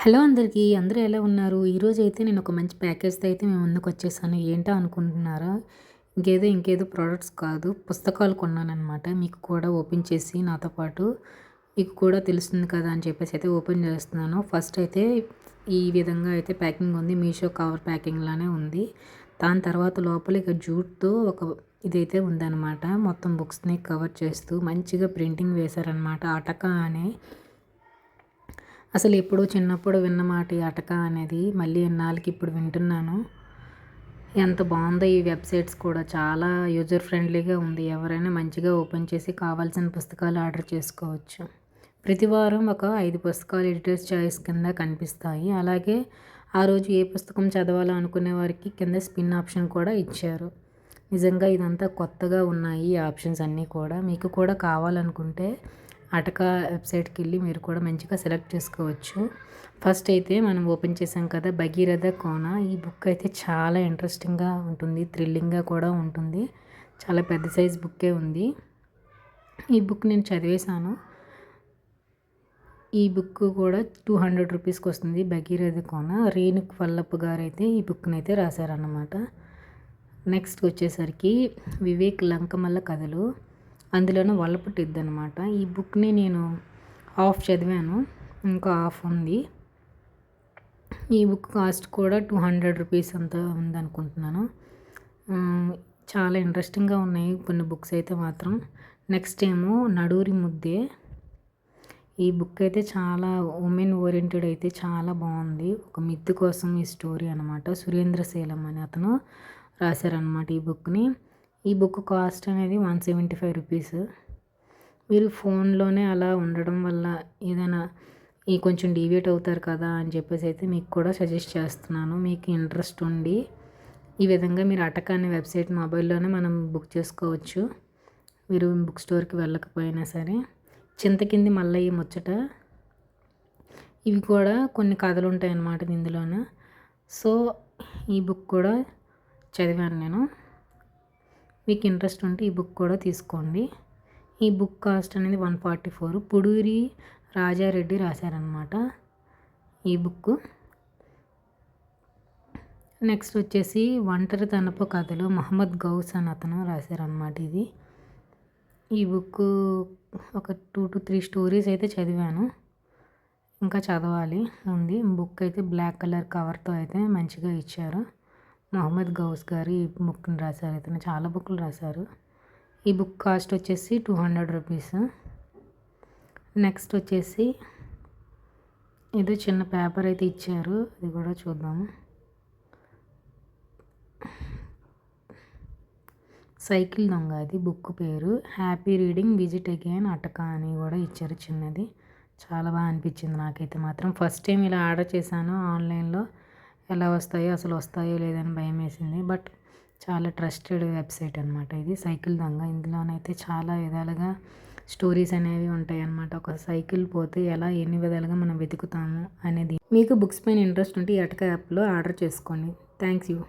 Hello అందరికీ. అందరూ ఎలా ఉన్నారు? ఈరోజైతే నేను ఒక మంచి ప్యాకేజ్‌తో అయితే మీ ముందుకొచ్చేసాను. ఏంటా అనుకుంటున్నారా? ఇంకేదో ప్రొడక్ట్స్ కాదు. పుస్తకాలు కొన్నాననమాట. మీకు కూడా ఓపెన్ చేసి నాతో పాటు మీకు కూడా తెలుస్తుంది కదా అని చెప్పేసి అయితే ఓపెన్ చేస్తున్నాను. ఫస్ట్ అయితే ఈ విధంగా అయితే ప్యాకింగ్ ఉంది. మీషో కవర్ ప్యాకింగ్ లానే ఉంది. దాని తర్వాత లోపల ఇక జూట్‌తో ఒక ఇదైతే ఉందనమాట. మొత్తం బుక్స్‌ని కవర్ చేస్తూ మంచిగా ప్రింటింగ్ వేశారనమాట. అటక అని అసలు ఎప్పుడో చిన్నప్పుడు విన్న మాట ఈ అటక అనేది మళ్ళీ ఇన్నాళ్ళకి ఇప్పుడు వింటున్నాను. ఎంత బాగుందో ఈ వెబ్సైట్స్ కూడా చాలా యూజర్ ఫ్రెండ్లీగా ఉంది. ఎవరైనా మంచిగా ఓపెన్ చేసి కావాల్సిన పుస్తకాలు ఆర్డర్ చేసుకోవచ్చు. ప్రతి వారం ఒక 5 పుస్తకాలు ఎడిటర్స్ చాయిస్ కింద కనిపిస్తాయి. అలాగే ఆ రోజు ఏ పుస్తకం చదవాలో అనుకునే వారికి కింద స్పిన్ ఆప్షన్ కూడా ఇచ్చారు. నిజంగా ఇదంతా కొత్తగా ఉన్నాయి ఈ ఆప్షన్స్ అన్నీ కూడా. మీకు కూడా కావాలనుకుంటే అటక వెబ్సైట్కి వెళ్ళి మీరు కూడా మంచిగా సెలెక్ట్ చేసుకోవచ్చు. ఫస్ట్ అయితే మనం ఓపెన్ చేసాం కదా, భగీరథ కోన. ఈ బుక్ అయితే చాలా ఇంట్రెస్టింగ్గా ఉంటుంది, థ్రిల్లింగ్గా కూడా ఉంటుంది. చాలా పెద్ద సైజ్ బుక్కే ఉంది. ఈ బుక్ నేను చదివేశాను. ఈ బుక్ కూడా 200 రూపీస్కి వస్తుంది. భగీరథ కోన. రేణుక్ వల్లప్ప గారు అయితే ఈ బుక్ని అయితే రాశారన్నమాట. నెక్స్ట్ వచ్చేసరికి వివేక్ లంకమల్ల కథలు. అందులోనూ వల్లపుటిద్దనమాట. ఈ బుక్ని నేను హాఫ్ చదివాను, ఇంకా హాఫ్ ఉంది. ఈ బుక్ కాస్ట్ కూడా 200 రూపీస్ అంతా ఉందనుకుంటున్నాను. చాలా ఇంట్రెస్టింగ్గా ఉన్నాయి కొన్ని బుక్స్ అయితే మాత్రం. నెక్స్ట్ ఏమో నడూరి ముద్దే. ఈ బుక్ అయితే చాలా ఉమెన్ ఓరియంటెడ్ అయితే చాలా బాగుంది. ఒక మిత్తు కోసం ఈ స్టోరీ అనమాట. సురేంద్రశీలం అని అతను రాశారనమాట ఈ బుక్ని. ఈ బుక్ కాస్ట్ అనేది 175 రూపీస్. మీరు ఫోన్లోనే అలా ఉండడం వల్ల ఏదైనా ఈ కొంచెం డీవియేట్ అవుతారు కదా అని చెప్పేసి అయితే మీకు కూడా సజెస్ట్ చేస్తున్నాను. మీకు ఇంట్రెస్ట్ ఉండి ఈ విధంగా మీరు అటక అనే వెబ్సైట్ మొబైల్లోనే మనం బుక్ చేసుకోవచ్చు. మీరు బుక్ స్టోర్కి వెళ్ళకపోయినా సరే. చింతకింది మల్లయ్య ముచ్చట. ఇవి కూడా కొన్ని కథలు ఉంటాయి అన్నమాట ఇందులోన. సో ఈ బుక్ కూడా చదివాను నేను. మీకు ఇంట్రెస్ట్ ఉంటే ఈ బుక్ కూడా తీసుకోండి. ఈ బుక్ కాస్ట్ అనేది 144. పుడూరి రాజారెడ్డి రాశారనమాట ఈ బుక్. నెక్స్ట్ వచ్చేసి ఒంటరితనపు కథలు. మహమ్మద్ గౌస్ అని అతను రాశారనమాట ఇది. ఈ బుక్ ఒక 2 to 3 స్టోరీస్ అయితే చదివాను, ఇంకా చదవాలి ఉంది. బుక్ అయితే బ్లాక్ కలర్ కవర్తో అయితే మంచిగా ఇచ్చారు. మహమ్మద్ గౌస్ గారు ఈ బుక్ని రాశారు. ఇతను చాలా బుక్లు రాశారు. ఈ బుక్ కాస్ట్ వచ్చేసి 200 రూపీస్. నెక్స్ట్ వచ్చేసి ఏదో చిన్న పేపర్ అయితే ఇచ్చారు, అది కూడా చూద్దాము. సైకిల్ దొంగ అది బుక్ పేరు. హ్యాపీ రీడింగ్ విజిట్ అగైన్ అటక అని కూడా ఇచ్చారు చిన్నది. చాలా బాగా అనిపించింది నాకైతే మాత్రం. ఫస్ట్ టైం ఇలా ఆర్డర్ చేశాను ఆన్లైన్లో. ఎలా వస్తాయో అసలు వస్తాయో లేదని భయం వేసింది. బట్ చాలా ట్రస్టెడ్ వెబ్సైట్ అనమాట ఇది. సైకిల్ దొంగ. ఇందులోనైతే చాలా విధాలుగా స్టోరీస్ అనేవి ఉంటాయి అన్నమాట. ఒక సైకిల్ పోతే ఎలా ఎన్ని విధాలుగా మనం వెతుకుతాము అనేది. మీకు బుక్స్ పైన ఇంట్రెస్ట్ ఉంటే ఈ అటక యాప్లో ఆర్డర్ చేసుకోండి. Thanks you.